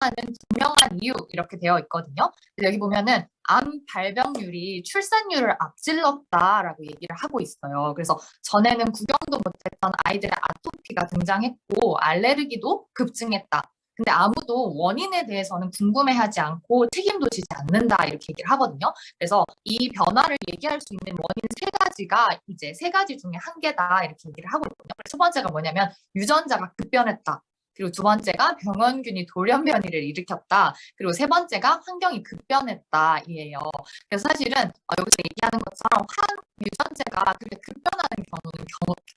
발병하는 분명한 이유 이렇게 되어 있거든요. 여기 보면은 암 발병률이 출산율을 앞질렀다라고 얘기를 하고 있어요. 그래서 전에는 구경도 못했던 아이들의 아토피가 등장했고 알레르기도 급증했다. 근데 아무도 원인에 대해서는 궁금해하지 않고 책임도 지지 않는다 이렇게 얘기를 하거든요. 그래서 이 변화를 얘기할 수 있는 원인 세 가지가 이제 세 가지 중에 한 개다 이렇게 얘기를 하고 있거든요. 첫 번째가 뭐냐면 유전자가 급변했다. 그리고 두 번째가 병원균이 돌연변이를 일으켰다. 그리고 세 번째가 환경이 급변했다 이에요. 그래서 사실은 여기서 얘기하는 것처럼 한 유전자가 그렇게 급변하는 경우는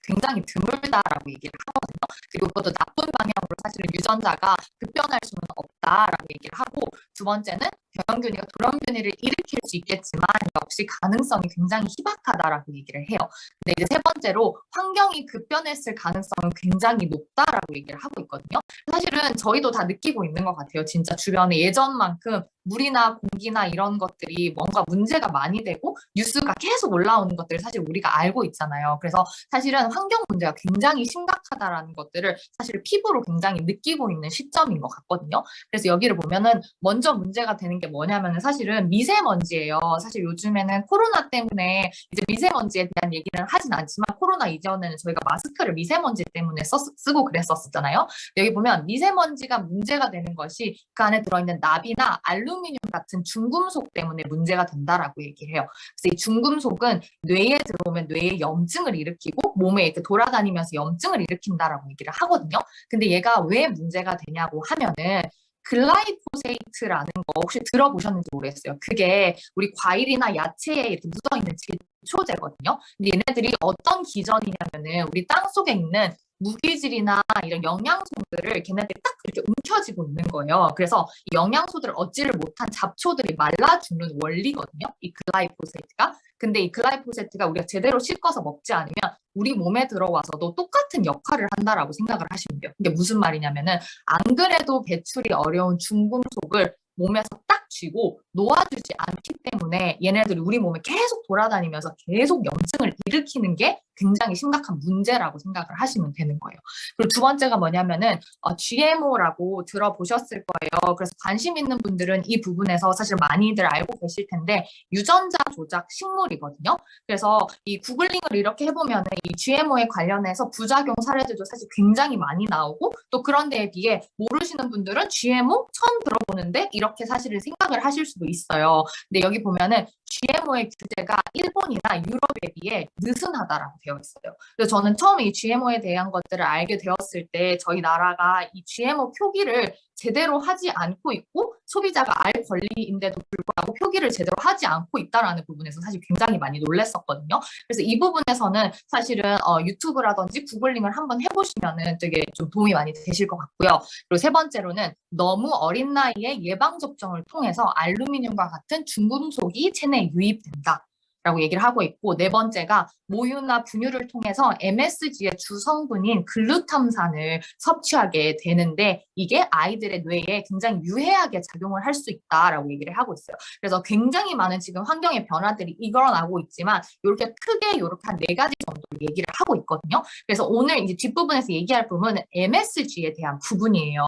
굉장히 드물다라고 얘기를 하거든요. 그리고 그것도 나쁜 방향으로 사실은 유전자가 급변할 수는 없다라고 얘기를 하고 두 번째는 병원균이가 돌연변이를 일으킬 수 있겠지만 역시 가능성이 굉장히 희박하다라고 얘기를 해요. 근데 이제 세 번째로 환경이 급변했을 가능성은 굉장히 높다라고 얘기를 하고 있거든요. 사실은 저희도 다 느끼고 있는 것 같아요. 진짜 주변에 예전만큼 물이나 공기나 이런 것들이 뭔가 문제가 많이 되고 뉴스가 계속 올라오는 것들을 사실 우리가 알고 있잖아요. 그래서 사실은 환경 문제가 굉장히 심각하다라는 것들을 사실 피부로 굉장히 느끼고 있는 시점인 것 같거든요. 그래서 여기를 보면은 먼저 문제가 되는 게 뭐냐면은 사실은 미세먼지예요. 사실 요즘에는 코로나 때문에 이제 미세먼지에 대한 얘기는 하진 않지만 코로나 이전에는 저희가 마스크를 미세먼지 때문에 쓰고 그랬었잖아요. 여기 보면 미세먼지가 문제가 되는 것이 그 안에 들어있는 납이나 알루미늄 같은 중금속 때문에 문제가 된다라고 얘기를 해요. 그래서 이 중금속은 뇌에 들어오면 뇌에 염증을 일으키고 몸에 이렇게 돌아다니면서 염증을 일으킨다라고 얘기를 하거든요. 근데 얘가 왜 문제가 되냐고 하면은 글라이포세이트라는 거 혹시 들어보셨는지 모르겠어요. 그게 우리 과일이나 야채에 이렇게 묻어있는 질초제거든요. 근데 얘네들이 어떤 기전이냐면은 우리 땅 속에 있는 무기질이나 이런 영양소들을 걔네들이 딱 이렇게 움켜쥐고 있는 거예요. 그래서 이 영양소들을 얻지를 못한 잡초들이 말라 죽는 원리거든요. 이 글라이포세이트가. 근데 이 글라이포세이트가 우리가 제대로 씻어서 먹지 않으면 우리 몸에 들어와서도 똑같은 역할을 한다라고 생각을 하시면 돼요. 이게 무슨 말이냐면은 안 그래도 배출이 어려운 중금속을 몸에서 딱 쥐고 놓아주지 않기 때문에 얘네들이 우리 몸에 계속 돌아다니면서 계속 염증을 일으키는 게 굉장히 심각한 문제라고 생각을 하시면 되는 거예요. 그리고 두 번째가 뭐냐면은 GMO라고 들어보셨을 거예요. 그래서 관심 있는 분들은 이 부분에서 사실 많이들 알고 계실 텐데 유전자 조작 식물이거든요. 그래서 이 구글링을 이렇게 해보면 이 GMO에 관련해서 부작용 사례들도 사실 굉장히 많이 나오고 또 그런 데에 비해 모르시는 분들은 GMO 처음 들어보는데 이렇게 사실은 생각을 하실 수도 있어요. 근데 여기 보면은 GMO의 규제가 일본이나 유럽에 비해 느슨하다라고 되어 있어요. 그래서 저는 처음에 이 GMO에 대한 것들을 알게 되었을 때 저희 나라가 이 GMO 표기를 제대로 하지 않고 있고 소비자가 알 권리인데도 불구하고 표기를 제대로 하지 않고 있다라는 부분에서 사실 굉장히 많이 놀랐었거든요. 그래서 이 부분에서는 사실은 유튜브라든지 구글링을 한번 해보시면은 되게 좀 도움이 많이 되실 것 같고요. 그리고 세 번째로는 너무 어린 나이에 예방접종을 통해서 알루미늄과 같은 중금속이 체내에 유입된다. 라고 얘기를 하고 있고 네 번째가 모유나 분유를 통해서 MSG의 주성분인 글루탐산을 섭취하게 되는데 이게 아이들의 뇌에 굉장히 유해하게 작용을 할 수 있다라고 얘기를 하고 있어요. 그래서 굉장히 많은 지금 환경의 변화들이 일어나고 있지만 이렇게 크게 이렇게 한 네 가지 정도 얘기를 하고 있거든요. 그래서 오늘 이제 뒷부분에서 얘기할 부분은 MSG에 대한 부분이에요.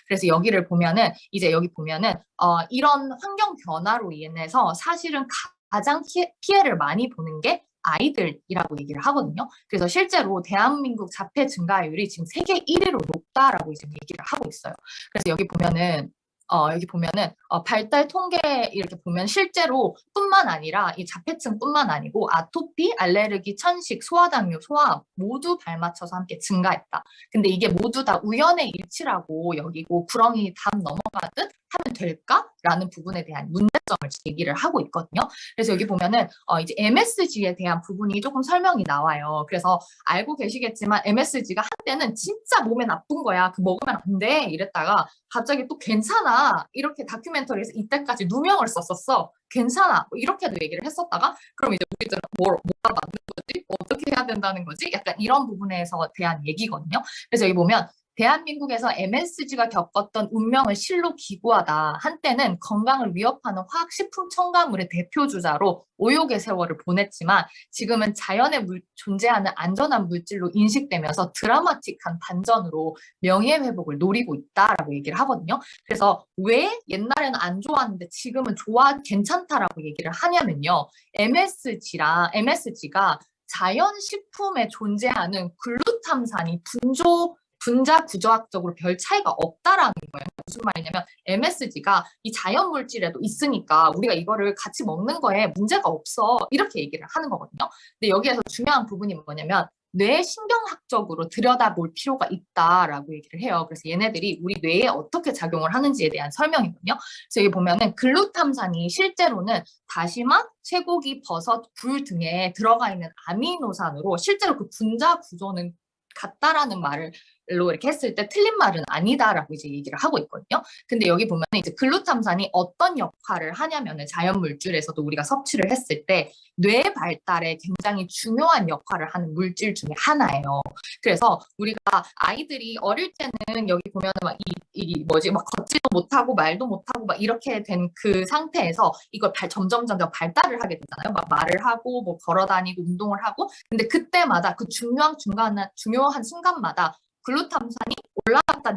그래서 여기를 보면은 이제 여기 보면은 이런 환경 변화로 인해서 사실은 가장 피해를 많이 보는 게 아이들이라고 얘기를 하거든요. 그래서 실제로 대한민국 자폐 증가율이 지금 세계 1위로 높다라고 지금 얘기를 하고 있어요. 그래서 여기 보면은 발달 통계 이렇게 보면 실제로 뿐만 아니라 이 자폐증뿐만 아니고 아토피, 알레르기, 천식, 소아당뇨, 소아암 모두 발맞춰서 함께 증가했다. 근데 이게 모두 다 우연의 일치라고 여기고 구렁이 담 넘어가듯 하면 될까라는 부분에 대한 문제점을 제기를 하고 있거든요. 그래서 여기 보면은 이제 MSG에 대한 부분이 조금 설명이 나와요. 그래서 알고 계시겠지만 MSG가 한때는 진짜 몸에 나쁜 거야. 그 먹으면 안 돼. 이랬다가 갑자기 또 괜찮아. 이렇게 다큐멘터리에서 이때까지 누명을 썼었어. 괜찮아. 뭐 이렇게도 얘기를 했었다가 그럼 이제 우리들은 뭐가 맞는 거지? 어떻게 해야 된다는 거지? 약간 이런 부분에서 대한 얘기거든요. 그래서 여기 보면 대한민국에서 MSG가 겪었던 운명을 실로 기구하다. 한때는 건강을 위협하는 화학식품 첨가물의 대표주자로 오욕의 세월을 보냈지만 지금은 존재하는 안전한 물질로 인식되면서 드라마틱한 반전으로 명예회복을 노리고 있다라고 얘기를 하거든요. 그래서 왜 옛날에는 안 좋았는데 지금은 괜찮다라고 얘기를 하냐면요. MSG가 자연식품에 존재하는 글루탐산이 분자 구조학적으로 별 차이가 없다라는 거예요. 무슨 말이냐면 MSG가 이 자연 물질에도 있으니까 우리가 이거를 같이 먹는 거에 문제가 없어. 이렇게 얘기를 하는 거거든요. 근데 여기에서 중요한 부분이 뭐냐면 뇌 신경학적으로 들여다볼 필요가 있다라고 얘기를 해요. 그래서 얘네들이 우리 뇌에 어떻게 작용을 하는지에 대한 설명이거든요. 그래서 여기 보면은 글루탐산이 실제로는 다시마, 쇠고기, 버섯, 굴 등에 들어가 있는 아미노산으로 실제로 그 분자 구조는 같다라는 말로 이렇게 했을 때 틀린 말은 아니다라고 이제 얘기를 하고 있거든요. 근데 여기 보면 이제 글루탐산이 어떤 역할을 하냐면은 자연 물질에서도 우리가 섭취를 했을 때 뇌 발달에 굉장히 중요한 역할을 하는 물질 중에 하나예요. 그래서 우리가 아이들이 어릴 때는 여기 보면은 막 걷지도 못하고 말도 못하고 막 이렇게 된 그 상태에서 이걸 점점 발달을 하게 되잖아요. 막 말을 하고 뭐 걸어 다니고 운동을 하고 근데 그때마다 그 중요한 순간마다 글루탐산이 올라갔다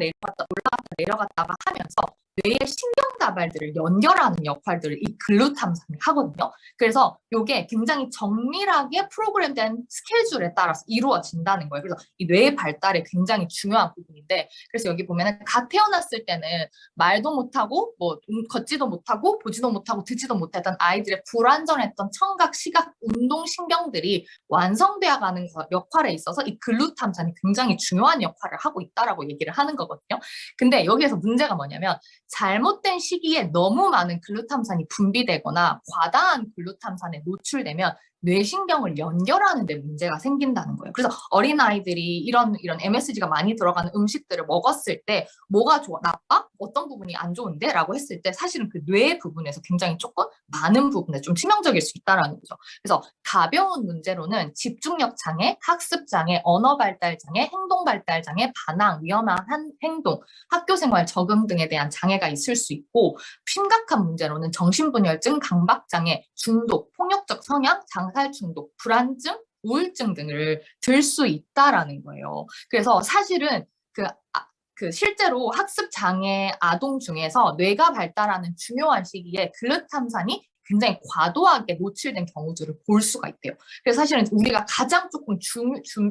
내려갔다가 하면서 뇌의 신경다발들을 연결하는 역할들을 이 글루탐산이 하거든요. 그래서 이게 굉장히 정밀하게 프로그램된 스케줄에 따라서 이루어진다는 거예요. 그래서 이 뇌의 발달에 굉장히 중요한 부분인데 그래서 여기 보면은 갓 태어났을 때는 말도 못하고 뭐 걷지도 못하고 보지도 못하고 듣지도 못했던 아이들의 불완전했던 청각, 시각, 운동 신경들이 완성되어 가는 역할에 있어서 이 글루탐산이 굉장히 중요한 역할을 하고 있다라고 얘기를 하는 거거든요. 근데 여기에서 문제가 뭐냐면 잘못된 시기에 너무 많은 글루탐산이 분비되거나 과다한 글루탐산에 노출되면 뇌신경을 연결하는 데 문제가 생긴다는 거예요. 그래서 어린아이들이 이런 MSG가 많이 들어가는 음식들을 먹었을 때 뭐가 좋아, 나빠? 어떤 부분이 안 좋은데? 라고 했을 때 사실은 그 뇌 부분에서 굉장히 조금 많은 부분에 좀 치명적일 수 있다는 거죠. 그래서 가벼운 문제로는 집중력 장애, 학습 장애, 언어 발달 장애, 행동 발달 장애, 반항, 위험한 행동, 학교 생활 적응 등에 대한 장애가 있을 수 있고 심각한 문제로는 정신분열증, 강박장애, 중독, 폭력적 성향, 장살 중독, 불안증, 우울증 등을 들 수 있다라는 거예요. 그래서 사실은 그 실제로 학습 장애 아동 중에서 뇌가 발달하는 중요한 시기에 글루탐산이 굉장히 과도하게 노출된 경우들을 볼 수가 있대요. 그래서 사실은 우리가 가장 조금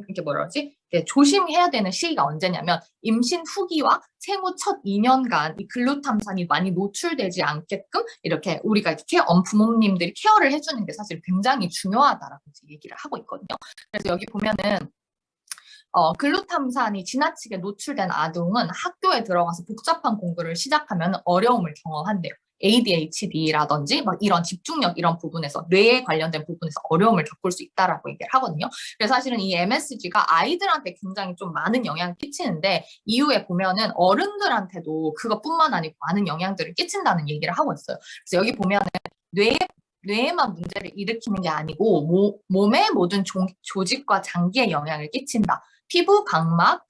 이게 뭐라 그러지? 조심해야 되는 시기가 언제냐면 임신 후기와 생후 첫 2년간 이 글루탐산이 많이 노출되지 않게끔 이렇게 우리가 부모님들이 케어를 해주는 게 사실 굉장히 중요하다라고 얘기를 하고 있거든요. 그래서 여기 보면은 글루탐산이 지나치게 노출된 아동은 학교에 들어가서 복잡한 공부를 시작하면 어려움을 경험한대요. ADHD라든지 막 이런 집중력 이런 부분에서 뇌에 관련된 부분에서 어려움을 겪을 수 있다라고 얘기를 하거든요. 그래서 사실은 이 MSG가 아이들한테 굉장히 좀 많은 영향을 끼치는데 이후에 보면은 어른들한테도 그것뿐만 아니고 많은 영향들을 끼친다는 얘기를 하고 있어요. 그래서 여기 보면은 뇌에만 문제를 일으키는 게 아니고 몸의 모든 조직과 장기에 영향을 끼친다. 피부, 각막,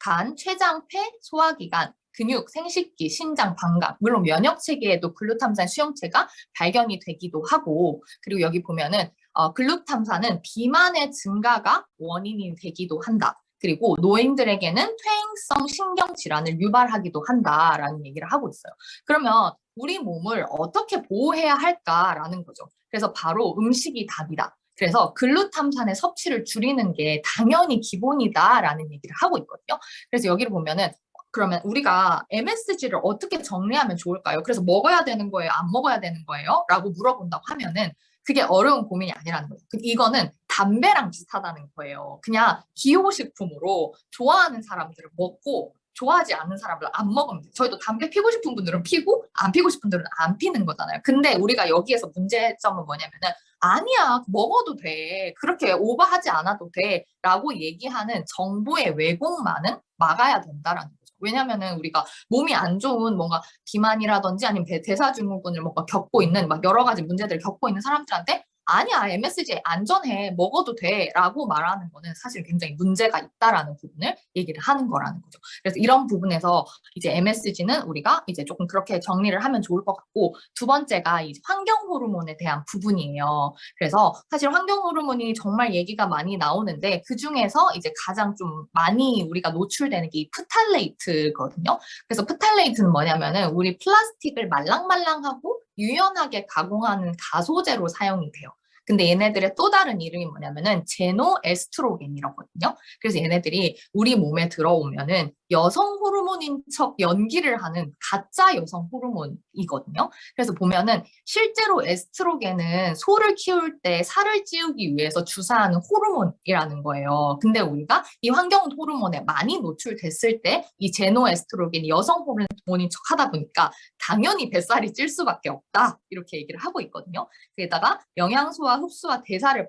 간, 췌장, 폐, 소화기관, 근육, 생식기, 신장, 방광, 물론 면역체계에도 글루탐산 수용체가 발견이 되기도 하고 그리고 여기 보면은 글루탐산은 비만의 증가가 원인이 되기도 한다. 그리고 노인들에게는 퇴행성 신경질환을 유발하기도 한다라는 얘기를 하고 있어요. 그러면 우리 몸을 어떻게 보호해야 할까라는 거죠. 그래서 바로 음식이 답이다. 그래서 글루탐산의 섭취를 줄이는 게 당연히 기본이다라는 얘기를 하고 있거든요. 그래서 여기를 보면은 그러면 우리가 MSG를 어떻게 정리하면 좋을까요? 그래서 먹어야 되는 거예요? 안 먹어야 되는 거예요? 라고 물어본다고 하면은 그게 어려운 고민이 아니라는 거예요. 이거는 담배랑 비슷하다는 거예요. 그냥 기호식품으로 좋아하는 사람들은 먹고 좋아하지 않는 사람들 안 먹으면 돼요. 저희도 담배 피고 싶은 분들은 피고 안 피고 싶은 분들은 안 피는 거잖아요. 근데 우리가 여기에서 문제점은 뭐냐면은 아니야 먹어도 돼. 그렇게 오버하지 않아도 돼. 라고 얘기하는 정보의 왜곡만은 막아야 된다라는 거죠. 왜냐면은 우리가 몸이 안 좋은 뭔가 비만이라든지 아니면 대사증후군을 뭔가 겪고 있는 막 여러 가지 문제들을 겪고 있는 사람들한테 아니야, MSG 안전해, 먹어도 돼라고 말하는 거는 사실 굉장히 문제가 있다라는 부분을 얘기를 하는 거라는 거죠. 그래서 이런 부분에서 이제 MSG는 우리가 이제 조금 그렇게 정리를 하면 좋을 것 같고, 두 번째가 이제 환경 호르몬에 대한 부분이에요. 그래서 사실 환경 호르몬이 정말 얘기가 많이 나오는데 그 중에서 이제 가장 좀 많이 우리가 노출되는 게 이 프탈레이트거든요. 그래서 프탈레이트는 뭐냐면은 우리 플라스틱을 말랑말랑하고 유연하게 가공하는 가소제로 사용이 돼요. 근데 얘네들의 또 다른 이름이 뭐냐면은 제노에스트로겐이라거든요. 그래서 얘네들이 우리 몸에 들어오면은 여성 호르몬인 척 연기를 하는 가짜 여성 호르몬이거든요. 그래서 보면은 실제로 에스트로겐은 소를 키울 때 살을 찌우기 위해서 주사하는 호르몬이라는 거예요. 근데 우리가 이 환경 호르몬에 많이 노출됐을 때 이 제노에스트로겐이 여성 호르몬인 척 하다 보니까 당연히 뱃살이 찔 수밖에 없다. 이렇게 얘기를 하고 있거든요. 게다가 영양소와 흡수와 대사를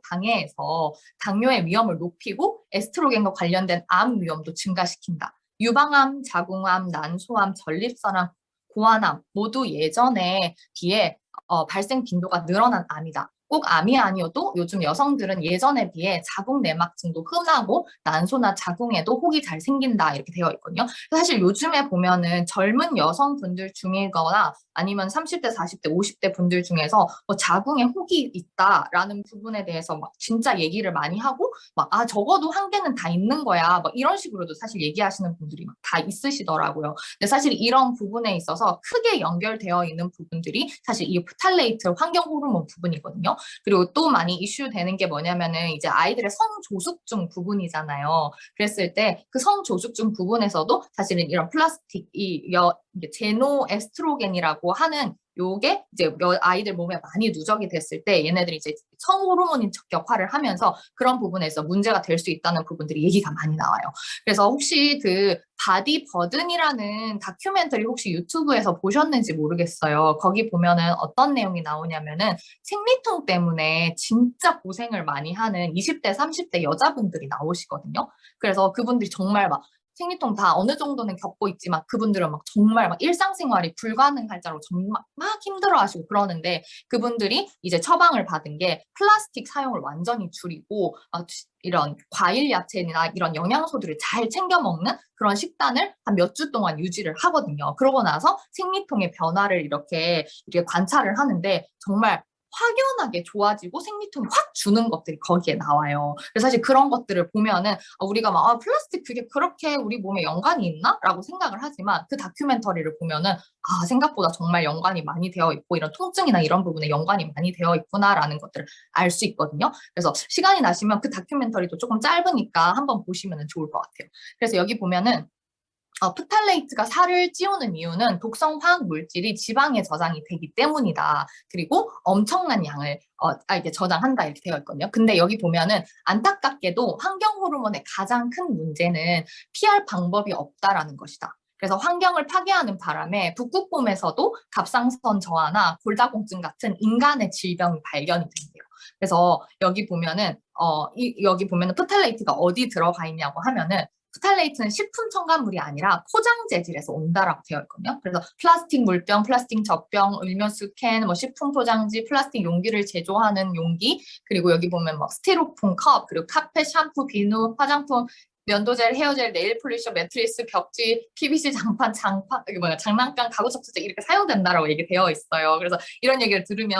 방해해서 당뇨의 위험을 높이고 에스트로겐과 관련된 암 위험도 증가시킨다. 유방암, 자궁암, 난소암, 전립선암, 고환암 모두 예전에 비해 발생 빈도가 늘어난 암이다. 꼭 암이 아니어도 요즘 여성들은 예전에 비해 자궁 내막증도 흔하고 난소나 자궁에도 혹이 잘 생긴다 이렇게 되어 있거든요. 사실 요즘에 보면은 젊은 여성분들 중이거나 아니면 30대, 40대, 50대 분들 중에서 자궁에 혹이 있다라는 부분에 대해서 막 진짜 얘기를 많이 하고 막 적어도 한 개는 다 있는 거야 막 이런 식으로도 사실 얘기하시는 분들이 막 다 있으시더라고요. 근데 사실 이런 부분에 있어서 크게 연결되어 있는 부분들이 사실 이 프탈레이트 환경 호르몬 부분이거든요. 그리고 또 많이 이슈되는 게 뭐냐면은 이제 아이들의 성조숙증 부분이잖아요. 그랬을 때 그 성조숙증 부분에서도 사실은 이런 플라스틱, 제노 에스트로겐이라고 하는 요게 이제 아이들 몸에 많이 누적이 됐을 때 얘네들이 이제 성호르몬인 역할을 하면서 그런 부분에서 문제가 될 수 있다는 부분들이 얘기가 많이 나와요. 그래서 혹시 그 바디 버든이라는 다큐멘터리 혹시 유튜브에서 보셨는지 모르겠어요. 거기 보면은 어떤 내용이 나오냐면은 생리통 때문에 진짜 고생을 많이 하는 20대, 30대 여자분들이 나오시거든요. 그래서 그분들이 정말 막 생리통 다 어느 정도는 겪고 있지만 그분들은 막 정말 막 일상생활이 불가능할 정도로 정말 막 힘들어하시고 그러는데 그분들이 이제 처방을 받은 게 플라스틱 사용을 완전히 줄이고 이런 과일 야채나 이런 영양소들을 잘 챙겨 먹는 그런 식단을 한 몇 주 동안 유지를 하거든요. 그러고 나서 생리통의 변화를 이렇게 관찰을 하는데 정말 확연하게 좋아지고 생리통이 확 주는 것들이 거기에 나와요. 그래서 사실 그런 것들을 보면은 우리가 막 플라스틱 그게 그렇게 우리 몸에 연관이 있나? 라고 생각을 하지만 그 다큐멘터리를 보면은 생각보다 정말 연관이 많이 되어 있고 이런 통증이나 이런 부분에 연관이 많이 되어 있구나라는 것들을 알 수 있거든요. 그래서 시간이 나시면 그 다큐멘터리도 조금 짧으니까 한번 보시면 좋을 것 같아요. 그래서 여기 보면은 프탈레이트가 살을 찌우는 이유는 독성 화학 물질이 지방에 저장이 되기 때문이다. 그리고 엄청난 양을 이게 저장한다 이렇게 되어 있거든요. 근데 여기 보면은 안타깝게도 환경 호르몬의 가장 큰 문제는 피할 방법이 없다라는 것이다. 그래서 환경을 파괴하는 바람에 북극곰에서도 갑상선 저하나 골다공증 같은 인간의 질병이 발견이 된대요. 그래서 여기 보면은 여기 보면은 프탈레이트가 어디 들어가 있냐고 하면은 프탈레이트는 식품 첨가물이 아니라 포장 재질에서 온다라고 되어 있거든요. 그래서 플라스틱 물병, 플라스틱 젖병, 음료수 캔, 식품 포장지, 플라스틱 용기를 제조하는 용기, 그리고 여기 보면 스티로폼 컵, 그리고 카펫, 샴푸, 비누, 화장품, 면도젤, 헤어젤, 네일 폴리셔, 매트리스, 벽지, PVC 장판, 장난감, 가구 접시제 이렇게 사용된다라고 얘기되어 있어요. 그래서 이런 얘기를 들으면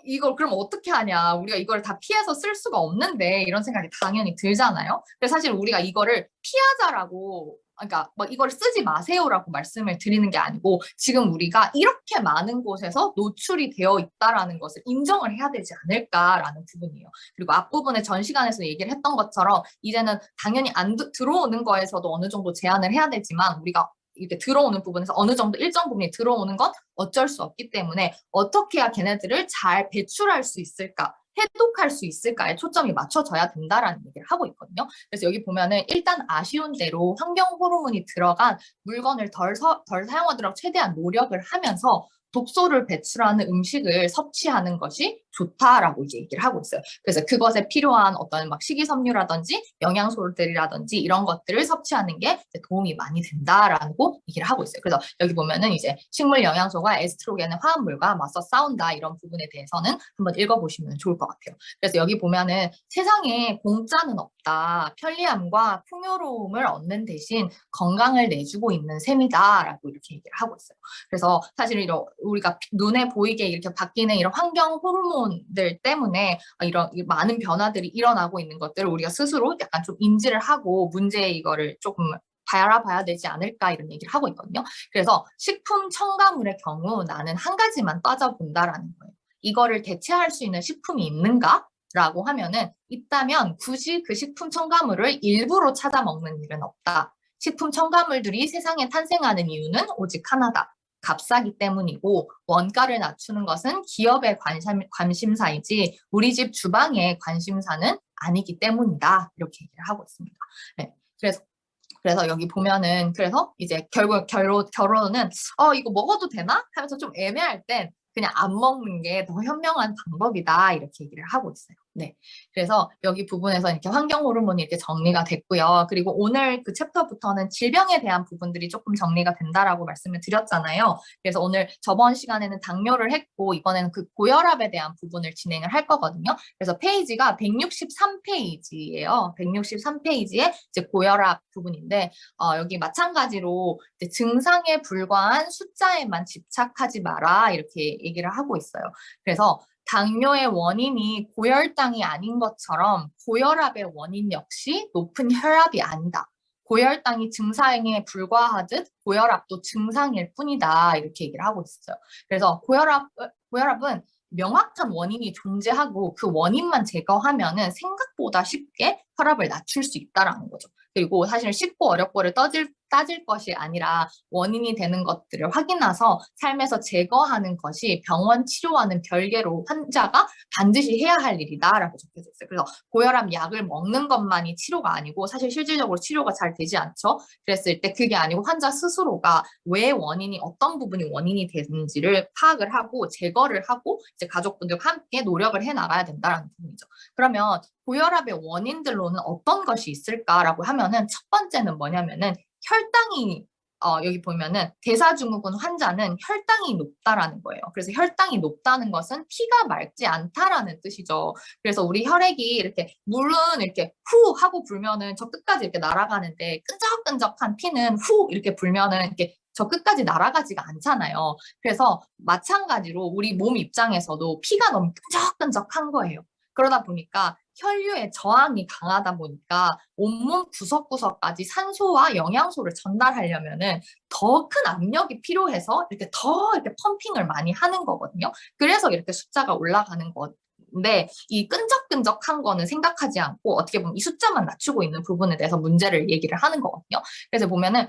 이걸 그럼 어떻게 하냐. 우리가 이걸 다 피해서 쓸 수가 없는데 이런 생각이 당연히 들잖아요. 그래서 사실 우리가 이거를 피하자라고 그러니까 이걸 쓰지 마세요라고 말씀을 드리는 게 아니고 지금 우리가 이렇게 많은 곳에서 노출이 되어 있다라는 것을 인정을 해야 되지 않을까라는 부분이에요. 그리고 앞부분에 전 시간에서 얘기를 했던 것처럼 이제는 당연히 안 들어오는 거에서도 어느 정도 제한을 해야 되지만 우리가 이렇게 들어오는 부분에서 어느 정도 일정 부분이 들어오는 건 어쩔 수 없기 때문에 어떻게 해야 걔네들을 잘 배출할 수 있을까? 해독할 수 있을까에 초점이 맞춰져야 된다라는 얘기를 하고 있거든요. 그래서 여기 보면은 일단 아쉬운 대로 환경 호르몬이 들어간 물건을 덜 사용하도록 최대한 노력을 하면서 독소를 배출하는 음식을 섭취하는 것이 좋다라고 이제 얘기를 하고 있어요. 그래서 그것에 필요한 어떤 막 식이섬유라든지 영양소들이라든지 이런 것들을 섭취하는 게 도움이 많이 된다라고 얘기를 하고 있어요. 그래서 여기 보면은 이제 식물 영양소가 에스트로겐의 화합물과 맞서 싸운다 이런 부분에 대해서는 한번 읽어보시면 좋을 것 같아요. 그래서 여기 보면은 세상에 공짜는 없다. 편리함과 풍요로움을 얻는 대신 건강을 내주고 있는 셈이다라고 이렇게 얘기를 하고 있어요. 그래서 사실 이런 우리가 눈에 보이게 이렇게 바뀌는 이런 환경 호르몬들 때문에 이런 많은 변화들이 일어나고 있는 것들을 우리가 스스로 약간 좀 인지를 하고 문제 이거를 조금 바라봐야 되지 않을까 이런 얘기를 하고 있거든요. 그래서 식품 첨가물의 경우 나는 한 가지만 따져본다라는 거예요. 이거를 대체할 수 있는 식품이 있는가? 라고 하면은 있다면 굳이 그 식품 첨가물을 일부러 찾아 먹는 일은 없다. 식품 첨가물들이 세상에 탄생하는 이유는 오직 하나다. 값싸기 때문이고 원가를 낮추는 것은 기업의 관심사이지 우리 집 주방의 관심사는 아니기 때문이다. 이렇게 얘기를 하고 있습니다. 네, 그래서 여기 보면은 그래서 이제 결국 결론은 이거 먹어도 되나? 하면서 좀 애매할 땐 그냥 안 먹는 게 더 현명한 방법이다 이렇게 얘기를 하고 있어요. 네, 그래서 여기 부분에서 이렇게 환경 호르몬이 이렇게 정리가 됐고요. 그리고 오늘 그 챕터부터는 질병에 대한 부분들이 조금 정리가 된다라고 말씀을 드렸잖아요. 그래서 오늘 저번 시간에는 당뇨를 했고 이번에는 그 고혈압에 대한 부분을 진행을 할 거거든요. 그래서 페이지가 163페이지예요. 163페이지에 이제 고혈압 부분인데 여기 마찬가지로 이제 증상에 불과한 숫자에만 집착하지 마라 이렇게 얘기를 하고 있어요. 그래서 당뇨의 원인이 고혈당이 아닌 것처럼 고혈압의 원인 역시 높은 혈압이 아니다. 고혈당이 증상에 불과하듯 고혈압도 증상일 뿐이다. 이렇게 얘기를 하고 있어요. 그래서 고혈압은 명확한 원인이 존재하고 그 원인만 제거하면은 생각보다 쉽게 혈압을 낮출 수 있다라는 거죠. 그리고 사실 쉽고 어렵고를 따질 것이 아니라 원인이 되는 것들을 확인해서 삶에서 제거하는 것이 병원 치료와는 별개로 환자가 반드시 해야 할 일이다라고 적혀져 있어요. 그래서 고혈압 약을 먹는 것만이 치료가 아니고 사실 실질적으로 치료가 잘 되지 않죠. 그랬을 때 그게 아니고 환자 스스로가 왜 원인이 어떤 부분이 원인이 되는지를 파악을 하고 제거를 하고 이제 가족분들과 함께 노력을 해 나가야 된다는 부분이죠. 그러면 고혈압의 원인들로는 어떤 것이 있을까라고 하면은 첫 번째는 뭐냐면은 혈당이 여기 보면은 대사증후군 환자는 혈당이 높다라는 거예요. 그래서 혈당이 높다는 것은 피가 맑지 않다라는 뜻이죠. 그래서 우리 혈액이 이렇게 물은 이렇게 후 하고 불면은 저 끝까지 이렇게 날아가는데 끈적끈적한 피는 후 이렇게 불면은 이렇게 저 끝까지 날아가지가 않잖아요. 그래서 마찬가지로 우리 몸 입장에서도 피가 너무 끈적끈적한 거예요. 그러다 보니까 혈류의 저항이 강하다 보니까 온몸 구석구석까지 산소와 영양소를 전달하려면은 더 큰 압력이 필요해서 이렇게 더 이렇게 펌핑을 많이 하는 거거든요. 그래서 이렇게 숫자가 올라가는 건데 이 끈적끈적한 거는 생각하지 않고 어떻게 보면 이 숫자만 낮추고 있는 부분에 대해서 문제를 얘기를 하는 거거든요. 그래서 보면은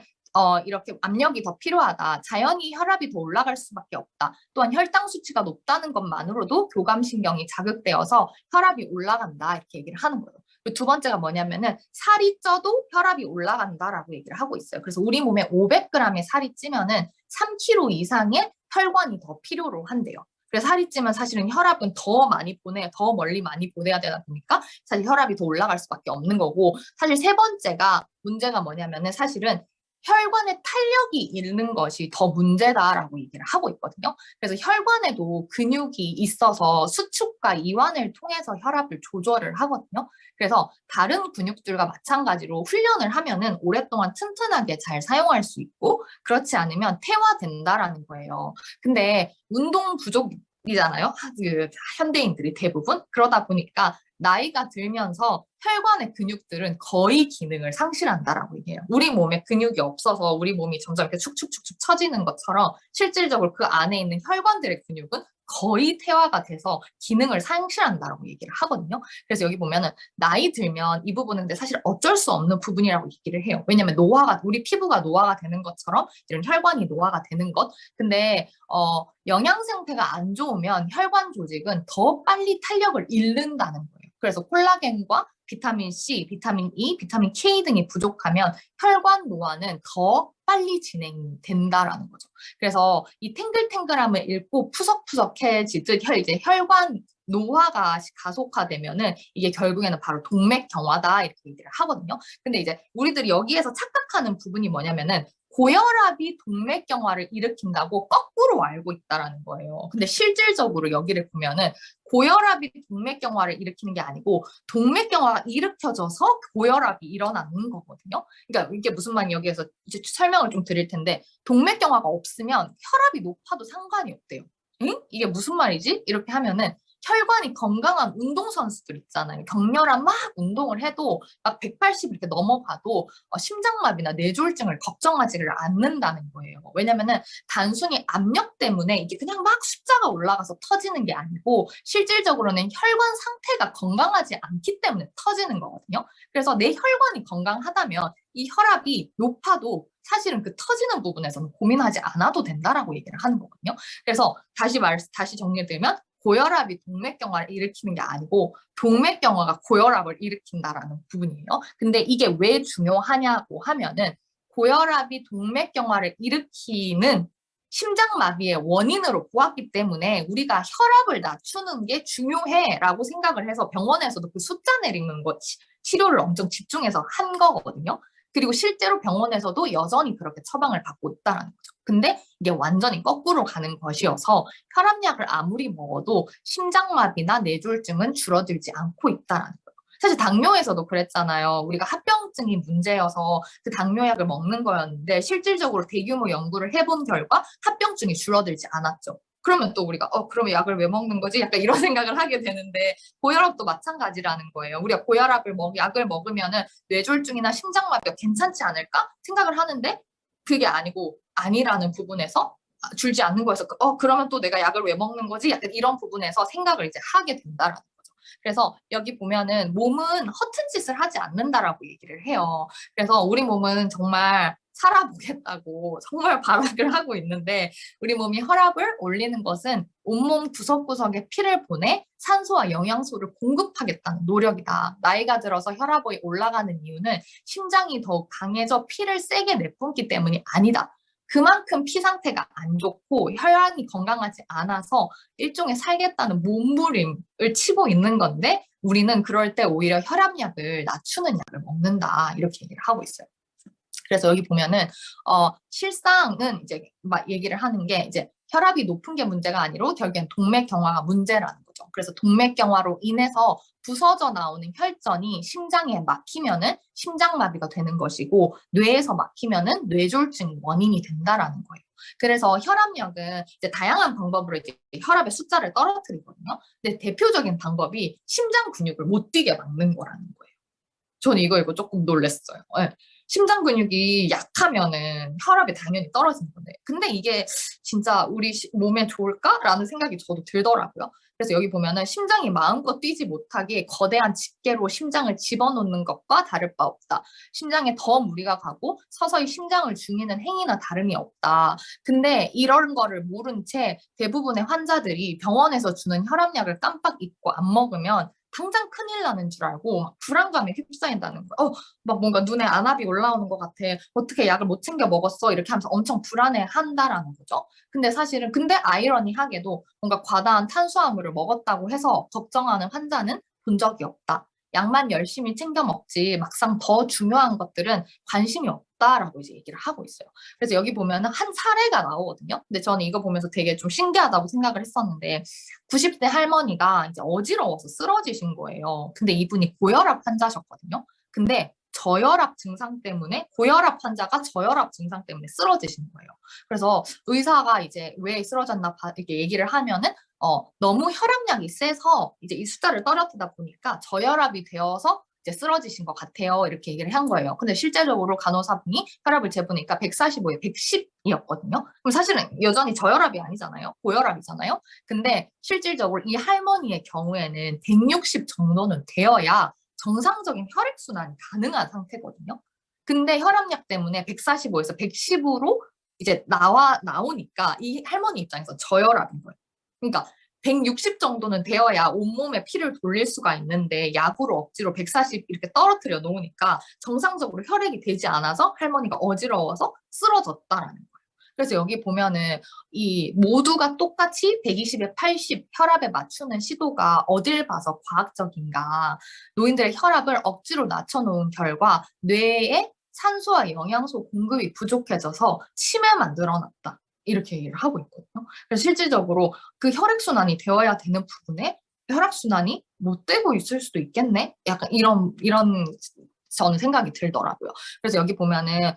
이렇게 압력이 더 필요하다. 자연히 혈압이 더 올라갈 수밖에 없다. 또한 혈당 수치가 높다는 것만으로도 교감신경이 자극되어서 혈압이 올라간다. 이렇게 얘기를 하는 거예요. 그리고 두 번째가 뭐냐면은 살이 쪄도 혈압이 올라간다라고 얘기를 하고 있어요. 그래서 우리 몸에 500g의 살이 찌면은 3kg 이상의 혈관이 더 필요로 한대요. 그래서 살이 찌면 사실은 혈압은 더 멀리 많이 보내야 되다 보니까 사실 혈압이 더 올라갈 수밖에 없는 거고 사실 세 번째가 문제가 뭐냐면은 사실은 혈관의 탄력이 잃는 것이 더 문제다라고 얘기를 하고 있거든요. 그래서 혈관에도 근육이 있어서 수축과 이완을 통해서 혈압을 조절을 하거든요. 그래서 다른 근육들과 마찬가지로 훈련을 하면은 오랫동안 튼튼하게 잘 사용할 수 있고 그렇지 않으면 퇴화된다라는 거예요. 근데 운동 부족이잖아요. 그 현대인들이 대부분. 그러다 보니까 나이가 들면서 혈관의 근육들은 거의 기능을 상실한다라고 얘기해요. 우리 몸에 근육이 없어서 우리 몸이 점점 이렇게 축축축축 처지는 것처럼 실질적으로 그 안에 있는 혈관들의 근육은 거의 퇴화가 돼서 기능을 상실한다라고 얘기를 하거든요. 그래서 여기 보면은 나이 들면 이 부분은 근데 사실 어쩔 수 없는 부분이라고 얘기를 해요. 왜냐면 우리 피부가 노화가 되는 것처럼 이런 혈관이 노화가 되는 것. 근데 영양 상태가 안 좋으면 혈관 조직은 더 빨리 탄력을 잃는다는 거예요. 그래서 콜라겐과 비타민 C, 비타민 E, 비타민 K 등이 부족하면 혈관 노화는 더 빨리 진행된다라는 거죠. 그래서 이 탱글탱글함을 잃고 푸석푸석해지듯 이제 혈관 노화가 가속화되면은 이게 결국에는 바로 동맥경화다 이렇게 얘기를 하거든요. 근데 이제 우리들이 여기에서 착각하는 부분이 뭐냐면은 고혈압이 동맥경화를 일으킨다고 거꾸로 알고 있다라는 거예요. 근데 실질적으로 여기를 보면은 고혈압이 동맥경화를 일으키는 게 아니고 동맥경화가 일으켜져서 고혈압이 일어나는 거거든요. 그러니까 이게 무슨 말이냐 여기에서 이제 설명을 좀 드릴 텐데 동맥경화가 없으면 혈압이 높아도 상관이 없대요. 응? 이게 무슨 말이지? 이렇게 하면은 혈관이 건강한 운동선수들 있잖아요. 격렬한 막 운동을 해도 막 180 이렇게 넘어가도 심장마비나 뇌졸중을 걱정하지를 않는다는 거예요. 왜냐면은 단순히 압력 때문에 이게 그냥 막 숫자가 올라가서 터지는 게 아니고 실질적으로는 혈관 상태가 건강하지 않기 때문에 터지는 거거든요. 그래서 내 혈관이 건강하다면 이 혈압이 높아도 사실은 그 터지는 부분에서는 고민하지 않아도 된다라고 얘기를 하는 거거든요. 그래서 다시 정리해드리면 고혈압이 동맥경화를 일으키는 게 아니고 동맥경화가 고혈압을 일으킨다라는 부분이에요. 근데 이게 왜 중요하냐고 하면은 고혈압이 동맥경화를 일으키는 심장마비의 원인으로 보았기 때문에 우리가 혈압을 낮추는 게 중요해라고 생각을 해서 병원에서도 그 숫자 내리는 거 치료를 엄청 집중해서 한 거거든요. 그리고 실제로 병원에서도 여전히 그렇게 처방을 받고 있다는 거죠. 근데 이게 완전히 거꾸로 가는 것이어서 혈압약을 아무리 먹어도 심장마비나 뇌졸중은 줄어들지 않고 있다는 거예요. 사실 당뇨에서도 그랬잖아요. 우리가 합병증이 문제여서 그 당뇨약을 먹는 거였는데 실질적으로 대규모 연구를 해본 결과 합병증이 줄어들지 않았죠. 그러면 또 우리가 그러면 약을 왜 먹는 거지? 약간 이런 생각을 하게 되는데 고혈압도 마찬가지라는 거예요. 우리가 약을 먹으면은 뇌졸중이나 심장마비가 괜찮지 않을까 생각을 하는데 그게 아니라는 부분에서 줄지 않는 거여서 그러면 또 내가 약을 왜 먹는 거지? 약간 이런 부분에서 생각을 이제 하게 된다라는 거죠. 그래서 여기 보면은 몸은 허튼 짓을 하지 않는다라고 얘기를 해요. 그래서 우리 몸은 정말 살아보겠다고 정말 발악을 하고 있는데 우리 몸이 혈압을 올리는 것은 온몸 구석구석에 피를 보내 산소와 영양소를 공급하겠다는 노력이다. 나이가 들어서 혈압이 올라가는 이유는 심장이 더욱 강해져 피를 세게 내뿜기 때문이 아니다. 그만큼 피 상태가 안 좋고 혈관이 건강하지 않아서 일종의 살겠다는 몸부림을 치고 있는 건데 우리는 그럴 때 오히려 혈압약을 낮추는 약을 먹는다. 이렇게 얘기를 하고 있어요. 그래서 여기 보면은 실상은 이제 막 얘기를 하는 게 이제 혈압이 높은 게 문제가 아니고 결국엔 동맥경화가 문제라는 거죠. 그래서 동맥경화로 인해서 부서져 나오는 혈전이 심장에 막히면은 심장마비가 되는 것이고 뇌에서 막히면은 뇌졸중이 원인이 된다라는 거예요. 그래서 혈압약은 이제 다양한 방법으로 이제 혈압의 숫자를 떨어뜨리거든요. 근데 대표적인 방법이 심장 근육을 못 뛰게 막는 거라는 거예요. 저는 이거 조금 놀랐어요. 네. 심장 근육이 약하면은 혈압이 당연히 떨어지는 건데. 근데 이게 진짜 우리 몸에 좋을까라는 생각이 저도 들더라고요. 그래서 여기 보면은 심장이 마음껏 뛰지 못하게 거대한 집게로 심장을 집어넣는 것과 다를 바 없다. 심장에 더 무리가 가고 서서히 심장을 죽이는 행위나 다름이 없다. 근데 이런 거를 모른 채 대부분의 환자들이 병원에서 주는 혈압약을 깜빡 잊고 안 먹으면 당장 큰일 나는 줄 알고 막 불안감에 휩싸인다는 거예요. 막 뭔가 눈에 안압이 올라오는 것 같아. 어떻게 약을 못 챙겨 먹었어? 이렇게 하면서 엄청 불안해 한다라는 거죠. 근데 아이러니하게도 뭔가 과다한 탄수화물을 먹었다고 해서 걱정하는 환자는 본 적이 없다. 약만 열심히 챙겨 먹지 막상 더 중요한 것들은 관심이 없다라고 이제 얘기를 하고 있어요. 그래서 여기 보면은 한 사례가 나오거든요. 근데 저는 이거 보면서 되게 좀 신기하다고 생각을 했었는데 90대 할머니가 이제 어지러워서 쓰러지신 거예요. 근데 이분이 고혈압 환자셨거든요. 근데 고혈압 환자가 저혈압 증상 때문에 쓰러지신 거예요. 그래서 의사가 이제 왜 쓰러졌나 이렇게 얘기를 하면은 너무 혈압약이 세서 이제 이 숫자를 떨어뜨리다 보니까 저혈압이 되어서 이제 쓰러지신 것 같아요. 이렇게 얘기를 한 거예요. 근데 실제적으로 간호사분이 혈압을 재보니까 145에 110이었거든요. 그럼 사실은 여전히 저혈압이 아니잖아요. 고혈압이잖아요. 근데 실질적으로 이 할머니의 경우에는 160 정도는 되어야 정상적인 혈액순환이 가능한 상태거든요. 근데 혈압약 때문에 145에서 110으로 이제 나오니까 이 할머니 입장에서 저혈압인 거예요. 그러니까 160 정도는 되어야 온몸에 피를 돌릴 수가 있는데 약으로 억지로 140 이렇게 떨어뜨려 놓으니까 정상적으로 혈액이 되지 않아서 할머니가 어지러워서 쓰러졌다라는 거예요. 그래서 여기 보면은 이 모두가 똑같이 120에 80 혈압에 맞추는 시도가 어딜 봐서 과학적인가. 노인들의 혈압을 억지로 낮춰놓은 결과 뇌에 산소와 영양소 공급이 부족해져서 치매만 늘어났다. 이렇게 얘기를 하고 있거든요. 그래서 실질적으로 그 혈액순환이 되어야 되는 부분에 혈액순환이 못 되고 있을 수도 있겠네? 약간 이런 저는 생각이 들더라고요. 그래서 여기 보면은,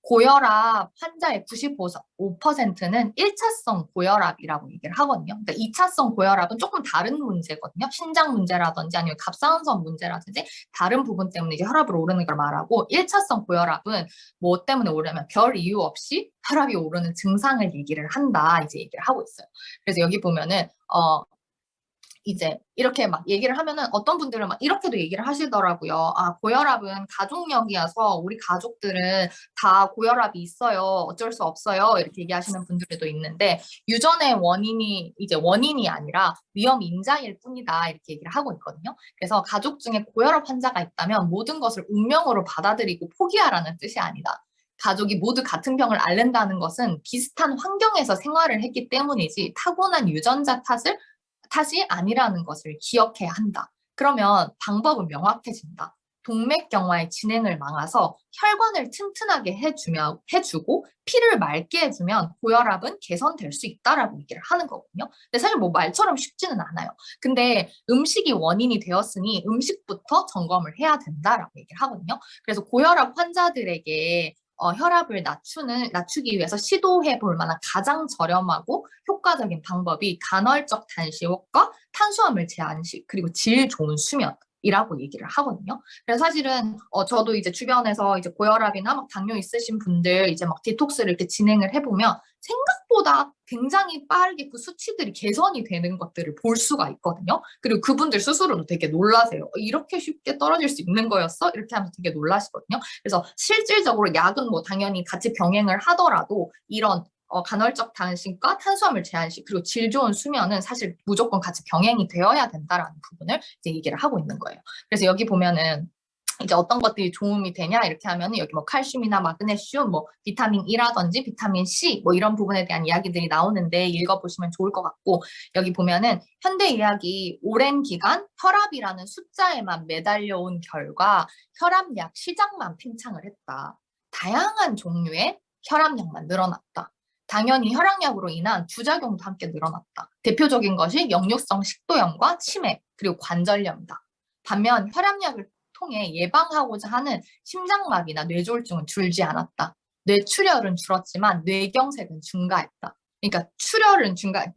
고혈압 환자의 95%는 1차성 고혈압이라고 얘기를 하거든요. 그러니까 2차성 고혈압은 조금 다른 문제거든요. 신장 문제라든지 아니면 갑상선 문제라든지 다른 부분 때문에 이제 혈압을 오르는 걸 말하고 1차성 고혈압은 뭐 때문에 오르냐면 별 이유 없이 혈압이 오르는 증상을 얘기를 한다. 이제 얘기를 하고 있어요. 그래서 여기 보면은, 이제 이렇게 막 얘기를 하면은 어떤 분들은 막 이렇게도 얘기를 하시더라고요. 아, 고혈압은 가족력이어서 우리 가족들은 다 고혈압이 있어요. 어쩔 수 없어요. 이렇게 얘기하시는 분들도 있는데 유전의 원인이 이제 원인이 아니라 위험 인자일 뿐이다. 이렇게 얘기를 하고 있거든요. 그래서 가족 중에 고혈압 환자가 있다면 모든 것을 운명으로 받아들이고 포기하라는 뜻이 아니다. 가족이 모두 같은 병을 앓는다는 것은 비슷한 환경에서 생활을 했기 때문이지 타고난 유전자 탓이 아니라는 것을 기억해야 한다. 그러면 방법은 명확해진다. 동맥경화의 진행을 막아서 혈관을 튼튼하게 해주고 피를 맑게 해주면 고혈압은 개선될 수 있다라고 얘기를 하는 거거든요. 근데 사실 뭐 말처럼 쉽지는 않아요. 근데 음식이 원인이 되었으니 음식부터 점검을 해야 된다라고 얘기를 하거든요. 그래서 고혈압 환자들에게 혈압을 낮추기 위해서 시도해 볼 만한 가장 저렴하고 효과적인 방법이 간헐적 단식과 탄수화물 제한식, 그리고 질 좋은 수면이라고 얘기를 하거든요. 그래서 사실은 저도 이제 주변에서 이제 고혈압이나 막 당뇨 있으신 분들 이제 막 디톡스를 이렇게 진행을 해보면 생각보다 굉장히 빠르게 그 수치들이 개선이 되는 것들을 볼 수가 있거든요. 그리고 그분들 스스로도 되게 놀라세요. 이렇게 쉽게 떨어질 수 있는 거였어? 이렇게 하면서 되게 놀라시거든요. 그래서 실질적으로 약은 뭐 당연히 같이 병행을 하더라도 이런 간헐적 단식과 탄수화물 제한식 그리고 질 좋은 수면은 사실 무조건 같이 병행이 되어야 된다라는 부분을 이제 얘기를 하고 있는 거예요. 그래서 여기 보면은 이제 어떤 것들이 도움이 되냐 이렇게 하면은 여기 뭐 칼슘이나 마그네슘, 뭐 비타민 E라든지 비타민 C 뭐 이런 부분에 대한 이야기들이 나오는데 읽어보시면 좋을 것 같고 여기 보면은 현대의학이 오랜 기간 혈압이라는 숫자에만 매달려 온 결과 혈압약 시장만 팽창을 했다. 다양한 종류의 혈압약만 늘어났다. 당연히 혈압약으로 인한 부작용도 함께 늘어났다. 대표적인 것이 역류성 식도염과 치매 그리고 관절염이다. 반면 혈압약을 통해 예방하고자 하는 심장마비나 뇌졸중은 줄지 않았다. 뇌출혈은 줄었지만 뇌경색은 증가했다. 그러니까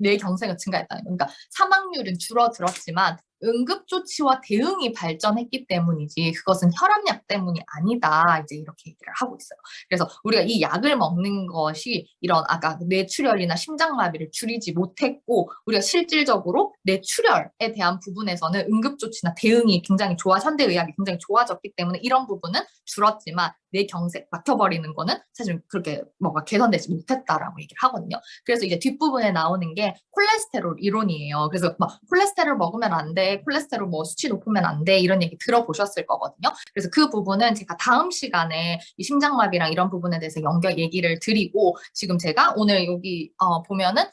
뇌경색은 증가했다. 그러니까 사망률은 줄어들었지만 응급조치와 대응이 발전했기 때문이지 그것은 혈압약 때문이 아니다. 이제 이렇게 얘기를 하고 있어요. 그래서 우리가 이 약을 먹는 것이 이런 아까 뇌출혈이나 심장마비를 줄이지 못했고 우리가 실질적으로 뇌출혈에 대한 부분에서는 응급조치나 대응이 굉장히 현대의학이 굉장히 좋아졌기 때문에 이런 부분은 줄었지만 뇌경색 막혀버리는 거는 사실 그렇게 뭐가 개선되지 못했다라고 얘기를 하거든요. 그래서 이제 뒷부분에 나오는 게 콜레스테롤 이론이에요. 그래서 막 콜레스테롤 먹으면 안 돼, 콜레스테롤 뭐 수치 높으면 안 돼, 이런 얘기 들어보셨을 거거든요. 그래서 그 부분은 제가 다음 시간에 이 심장마비랑 이런 부분에 대해서 얘기를 드리고 지금 제가 오늘 여기 보면은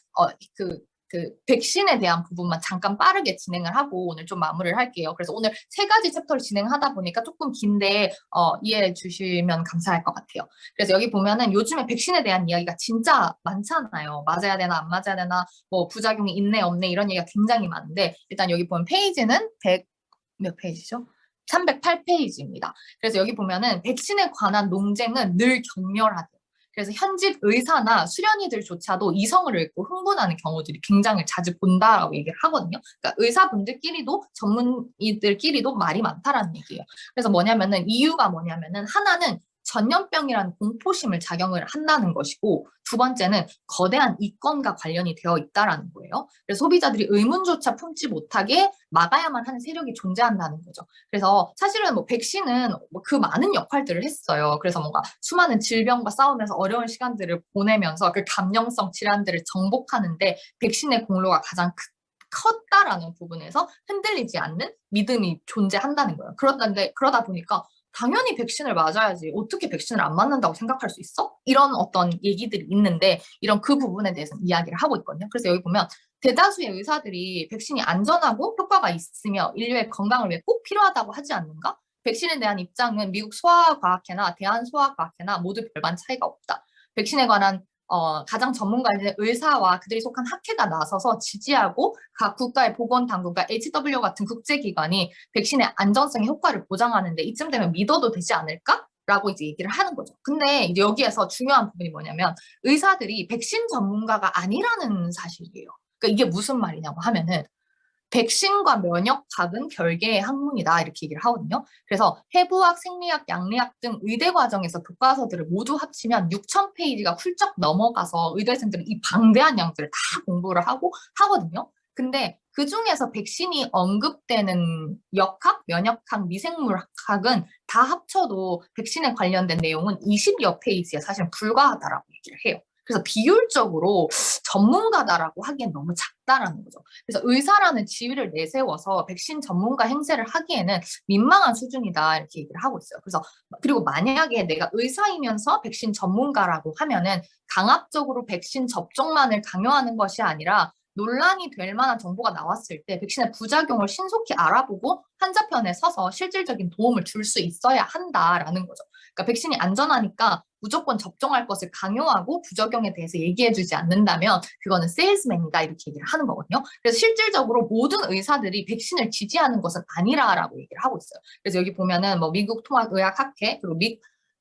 그 백신에 대한 부분만 잠깐 빠르게 진행을 하고 오늘 좀 마무리를 할게요. 그래서 오늘 3가지 챕터를 진행하다 보니까 조금 긴데 이해해 주시면 감사할 것 같아요. 그래서 여기 보면은 요즘에 백신에 대한 이야기가 진짜 많잖아요. 맞아야 되나 안 맞아야 되나 뭐 부작용이 있네 없네 이런 얘기가 굉장히 많은데 일단 여기 보면 페이지는 몇 페이지죠? 308페이지입니다. 그래서 여기 보면은 백신에 관한 논쟁은 늘 격렬하대요. 그래서 현직 의사나 수련의들조차도 이성을 읽고 흥분하는 경우들이 굉장히 자주 본다라고 얘기를 하거든요. 그러니까 의사분들끼리도 전문의들끼리도 말이 많다라는 얘기예요. 그래서 이유가 뭐냐면은 하나는 전염병이라는 공포심을 작용을 한다는 것이고 두 번째는 거대한 이권과 관련이 되어 있다라는 거예요. 그래서 소비자들이 의문조차 품지 못하게 막아야만 하는 세력이 존재한다는 거죠. 그래서 사실은 뭐 백신은 그 많은 역할들을 했어요. 그래서 뭔가 수많은 질병과 싸우면서 어려운 시간들을 보내면서 그 감염성 질환들을 정복하는데 백신의 공로가 가장 컸다라는 부분에서 흔들리지 않는 믿음이 존재한다는 거예요. 그러다 보니까 당연히 백신을 맞아야지. 어떻게 백신을 안 맞는다고 생각할 수 있어? 이런 어떤 얘기들이 있는데 이런 그 부분에 대해서는 이야기를 하고 있거든요. 그래서 여기 보면 대다수의 의사들이 백신이 안전하고 효과가 있으며 인류의 건강을 위해 꼭 필요하다고 하지 않는가? 백신에 대한 입장은 미국 소아과학회나 대한소아과학회나 모두 별반 차이가 없다. 백신에 관한 가장 전문가인 의사와 그들이 속한 학회가 나서서 지지하고 각 국가의 보건당국과 HW 같은 국제기관이 백신의 안전성의 효과를 보장하는데 이쯤 되면 믿어도 되지 않을까? 라고 이제 얘기를 하는 거죠. 근데 이제 여기에서 중요한 부분이 뭐냐면 의사들이 백신 전문가가 아니라는 사실이에요. 그러니까 이게 무슨 말이냐고 하면은 백신과 면역학은 별개의 학문이다 이렇게 얘기를 하거든요. 그래서 해부학, 생리학, 양리학 등 의대 과정에서 교과서들을 모두 합치면 6,000페이지가 훌쩍 넘어가서 의대생들은 이 방대한 양들을 다 공부를 하고 하거든요. 근데 그 중에서 백신이 언급되는 역학, 면역학, 미생물학은 다 합쳐도 백신에 관련된 내용은 20여 페이지에 사실 불과하다라고 얘기를 해요. 그래서 비율적으로 전문가다라고 하기엔 너무 작다라는 거죠. 그래서 의사라는 지위를 내세워서 백신 전문가 행세를 하기에는 민망한 수준이다 이렇게 얘기를 하고 있어요. 그래서 그리고 만약에 내가 의사이면서 백신 전문가라고 하면은 강압적으로 백신 접종만을 강요하는 것이 아니라 논란이 될 만한 정보가 나왔을 때 백신의 부작용을 신속히 알아보고 환자편에 서서 실질적인 도움을 줄 수 있어야 한다라는 거죠. 그러니까 백신이 안전하니까 무조건 접종할 것을 강요하고 부작용에 대해서 얘기해주지 않는다면 그거는 세일즈맨이다 이렇게 얘기를 하는 거거든요. 그래서 실질적으로 모든 의사들이 백신을 지지하는 것은 아니라라고 얘기를 하고 있어요. 그래서 여기 보면은 뭐 미국 통합의학학회 그리고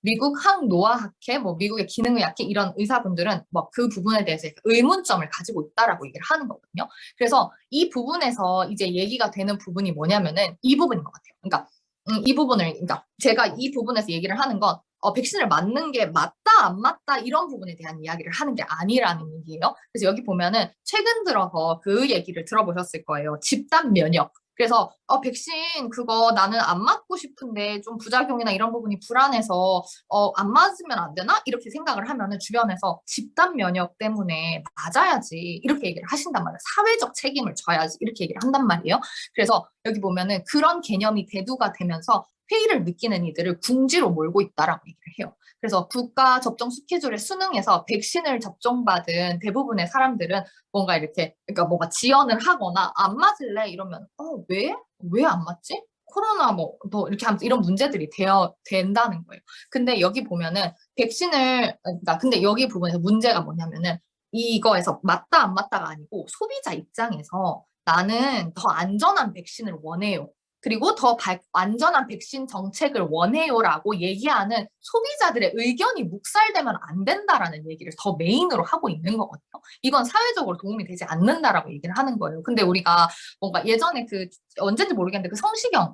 미국 항노화학회, 뭐 미국의 기능의학회 이런 의사분들은 뭐 그 부분에 대해서 의문점을 가지고 있다라고 얘기를 하는 거거든요. 그래서 이 부분에서 이제 얘기가 되는 부분이 뭐냐면은 이 부분인 것 같아요. 그러니까 그러니까 제가 이 부분에서 얘기를 하는 건 백신을 맞는 게 맞다, 안 맞다, 이런 부분에 대한 이야기를 하는 게 아니라는 얘기예요. 그래서 여기 보면은 최근 들어서 그 얘기를 들어보셨을 거예요. 집단 면역. 그래서 백신 그거 나는 안 맞고 싶은데 좀 부작용이나 이런 부분이 불안해서 안 맞으면 안 되나? 이렇게 생각을 하면은 주변에서 집단 면역 때문에 맞아야지 이렇게 얘기를 하신단 말이에요. 사회적 책임을 져야지 이렇게 얘기를 한단 말이에요. 그래서 여기 보면은 그런 개념이 대두가 되면서 회의를 느끼는 이들을 궁지로 몰고 있다라고 얘기를 해요. 그래서 국가 접종 스케줄에 순응해서 백신을 접종받은 대부분의 사람들은 뭔가 이렇게 그러니까 뭔가 지연을 하거나 안 맞을래 이러면 왜? 왜 안 맞지? 코로나 뭐 이렇게 하면서 이런 문제들이 된다는 거예요. 근데 여기 보면은 그러니까 근데 여기 부분에서 문제가 뭐냐면은 이거에서 맞다 안 맞다가 아니고 소비자 입장에서 나는 더 안전한 백신을 원해요. 그리고 더 안전한 백신 정책을 원해요라고 얘기하는 소비자들의 의견이 묵살되면 안 된다라는 얘기를 더 메인으로 하고 있는 거거든요. 이건 사회적으로 도움이 되지 않는다라고 얘기를 하는 거예요. 근데 우리가 뭔가 예전에 언제인지 모르겠는데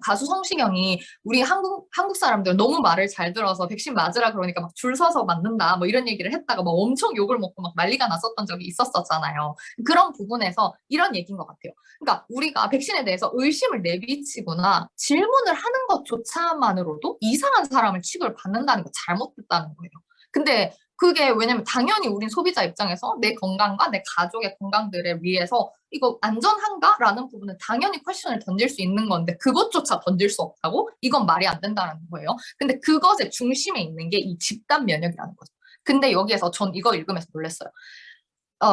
가수 성시경이 우리 한국 사람들 너무 말을 잘 들어서 백신 맞으라 그러니까 막 줄 서서 맞는다 뭐 이런 얘기를 했다가 막 엄청 욕을 먹고 막 난리가 났었던 적이 있었잖아요. 그런 부분에서 이런 얘기인 것 같아요. 그러니까 우리가 백신에 대해서 의심을 내비치거나 질문을 하는 것조차만으로도 이상한 사람을 취급을 받는다는 거 잘못됐다는 거예요. 근데 그게 왜냐면 당연히 우린 소비자 입장에서 내 건강과 내 가족의 건강들을 위해서 이거 안전한가? 라는 부분은 당연히 퀘션을 던질 수 있는 건데 그것조차 던질 수 없다고? 이건 말이 안 된다는 거예요. 근데 그것의 중심에 있는 게 이 집단 면역이라는 거죠. 근데 여기에서 전 이거 읽으면서 놀랐어요.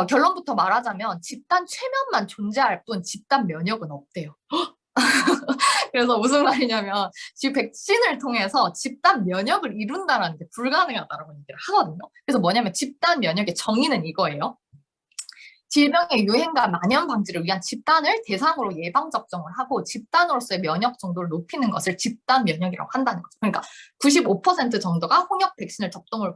결론부터 말하자면 집단 최면만 존재할 뿐 집단 면역은 없대요. 그래서 무슨 말이냐면 지금 백신을 통해서 집단 면역을 이룬다는 게 불가능하다라고 얘기를 하거든요. 그래서 뭐냐면 집단 면역의 정의는 이거예요. 질병의 유행과 만연 방지를 위한 집단을 대상으로 예방 접종을 하고 집단으로서의 면역 정도를 높이는 것을 집단 면역이라고 한다는 거죠. 그러니까 95% 정도가 홍역 백신을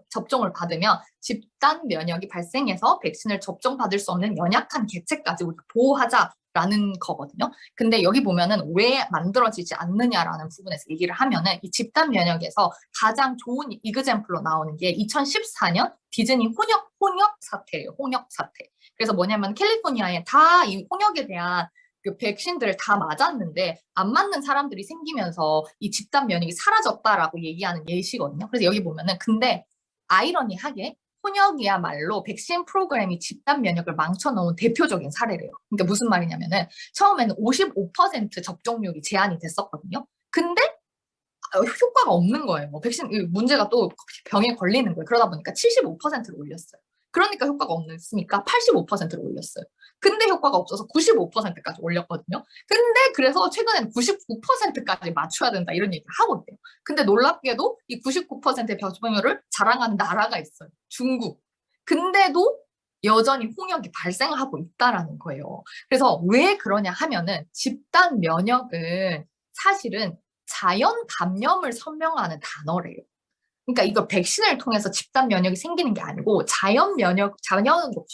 접종을 받으면 집단 면역이 발생해서 백신을 접종받을 수 없는 연약한 개체까지 우리가 보호하자라는 거거든요. 근데 여기 보면은 왜 만들어지지 않느냐라는 부분에서 얘기를 하면은 이 집단 면역에서 가장 좋은 이그젬플로 나오는 게 2014년 디즈니 혼역 사태예요. 혼역 사태. 그래서 뭐냐면 캘리포니아에 다 이 홍역에 대한 그 백신들을 다 맞았는데 안 맞는 사람들이 생기면서 이 집단 면역이 사라졌다라고 얘기하는 예시거든요. 그래서 여기 보면은 근데 아이러니하게 혼역이야말로 백신 프로그램이 집단 면역을 망쳐놓은 대표적인 사례래요. 그러니까 무슨 말이냐면은 처음에는 55% 접종률이 제한이 됐었거든요. 근데 효과가 없는 거예요. 뭐 백신 문제가 또 병에 걸리는 거예요. 그러다 보니까 75%를 올렸어요. 그러니까 효과가 없으니까 85%를 올렸어요. 근데 효과가 없어서 95%까지 올렸거든요. 근데 그래서 최근에는 99%까지 맞춰야 된다 이런 얘기를 하고 있대요. 근데 놀랍게도 이 99%의 접종률을 자랑하는 나라가 있어요. 중국. 근데도 여전히 홍역이 발생하고 있다라는 거예요. 그래서 왜 그러냐 하면은 집단 면역은 사실은 자연 감염을 설명하는 단어래요. 그러니까 이거 백신을 통해서 집단 면역이 생기는 게 아니고 자연으로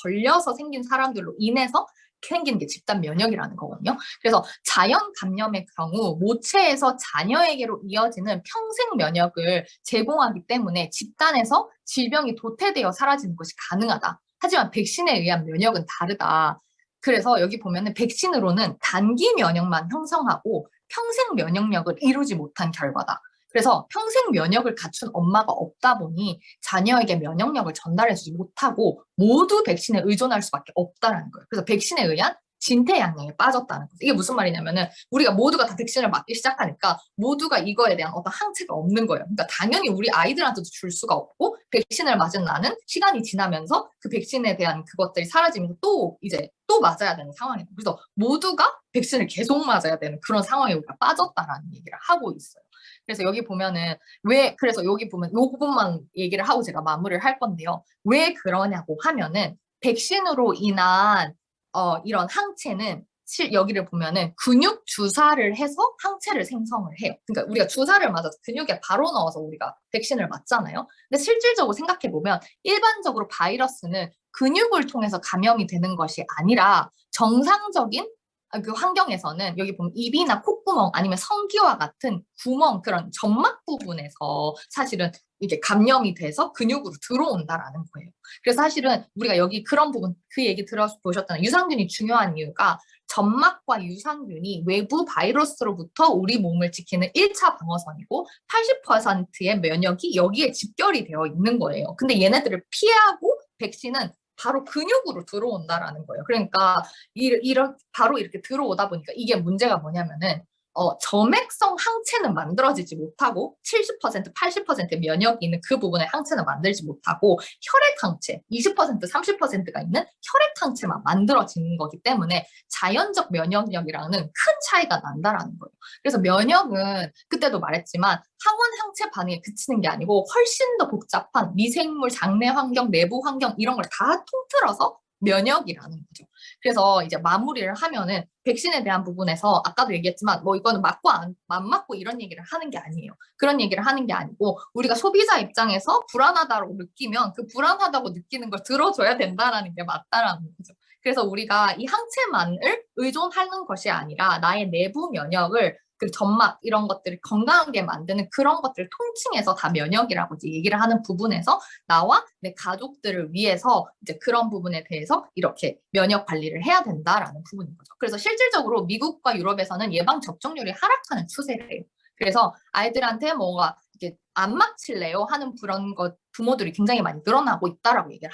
걸려서 생긴 사람들로 인해서 생기는 게 집단 면역이라는 거거든요. 그래서 자연 감염의 경우 모체에서 자녀에게로 이어지는 평생 면역을 제공하기 때문에 집단에서 질병이 도태되어 사라지는 것이 가능하다. 하지만 백신에 의한 면역은 다르다. 그래서 여기 보면은 백신으로는 단기 면역만 형성하고 평생 면역력을 이루지 못한 결과다. 그래서 평생 면역을 갖춘 엄마가 없다 보니 자녀에게 면역력을 전달해주지 못하고 모두 백신에 의존할 수밖에 없다는 거예요. 그래서 백신에 의한 진퇴양난에 빠졌다는 거죠. 이게 무슨 말이냐면은 우리가 모두가 다 백신을 맞기 시작하니까 모두가 이거에 대한 어떤 항체가 없는 거예요. 그러니까 당연히 우리 아이들한테도 줄 수가 없고 백신을 맞은 나는 시간이 지나면서 그 백신에 대한 그것들이 사라지면서 또 이제 또 맞아야 되는 상황이에요. 그래서 모두가 백신을 계속 맞아야 되는 그런 상황에 우리가 빠졌다라는 얘기를 하고 있어요. 그래서 여기 보면은 그래서 여기 보면 이 부분만 얘기를 하고 제가 마무리를 할 건데요. 왜 그러냐고 하면은 백신으로 인한 이런 항체는 여기를 보면은 근육 주사를 해서 항체를 생성을 해요. 그러니까 우리가 주사를 맞아서 근육에 바로 넣어서 우리가 백신을 맞잖아요. 근데 실질적으로 생각해 보면 일반적으로 바이러스는 근육을 통해서 감염이 되는 것이 아니라 정상적인 그 환경에서는 여기 보면 입이나 콧구멍 아니면 성기와 같은 구멍 그런 점막 부분에서 사실은 이게 감염이 돼서 근육으로 들어온다라는 거예요. 그래서 사실은 우리가 여기 그런 부분 그 얘기 들어보셨잖아요. 유산균이 중요한 이유가 점막과 유산균이 외부 바이러스로부터 우리 몸을 지키는 1차 방어선이고 80%의 면역이 여기에 집결이 되어 있는 거예요. 근데 얘네들을 피하고 백신은 바로 근육으로 들어온다라는 거예요. 그러니까 바로 이렇게 들어오다 보니까 이게 문제가 뭐냐면은 점액성 항체는 만들어지지 못하고 70%, 80%의 면역이 있는 그 부분의 항체는 만들지 못하고 혈액 항체, 20%, 30%가 있는 혈액 항체만 만들어지는 거기 때문에 자연적 면역력이랑은 큰 차이가 난다라는 거예요. 그래서 면역은 그때도 말했지만 항원 항체 반응에 그치는 게 아니고 훨씬 더 복잡한 미생물, 장내 환경, 내부 환경 이런 걸 다 통틀어서 면역이라는 거죠. 그래서 이제 마무리를 하면은 백신에 대한 부분에서 아까도 얘기했지만 뭐 이거는 맞고 안 맞고 이런 얘기를 하는 게 아니에요. 그런 얘기를 하는 게 아니고 우리가 소비자 입장에서 불안하다고 느끼면 그 불안하다고 느끼는 걸 들어줘야 된다라는 게 맞다라는 거죠. 그래서 우리가 이 항체만을 의존하는 것이 아니라 나의 내부 면역을 그 점막 이런 것들을 건강하게 만드는 그런 것들을 통칭해서 다 면역이라고 이제 얘기를 하는 부분에서 나와 내 가족들을 위해서 이제 그런 부분에 대해서 이렇게 면역 관리를 해야 된다라는 부분인 거죠. 그래서 실질적으로 미국과 유럽에서는 예방 접종률이 하락하는 추세래요. 그래서 아이들한테 뭐가 이렇게 안 맞힐래요 하는 그런 것 부모들이 굉장히 많이 늘어나고 있다라고 얘기를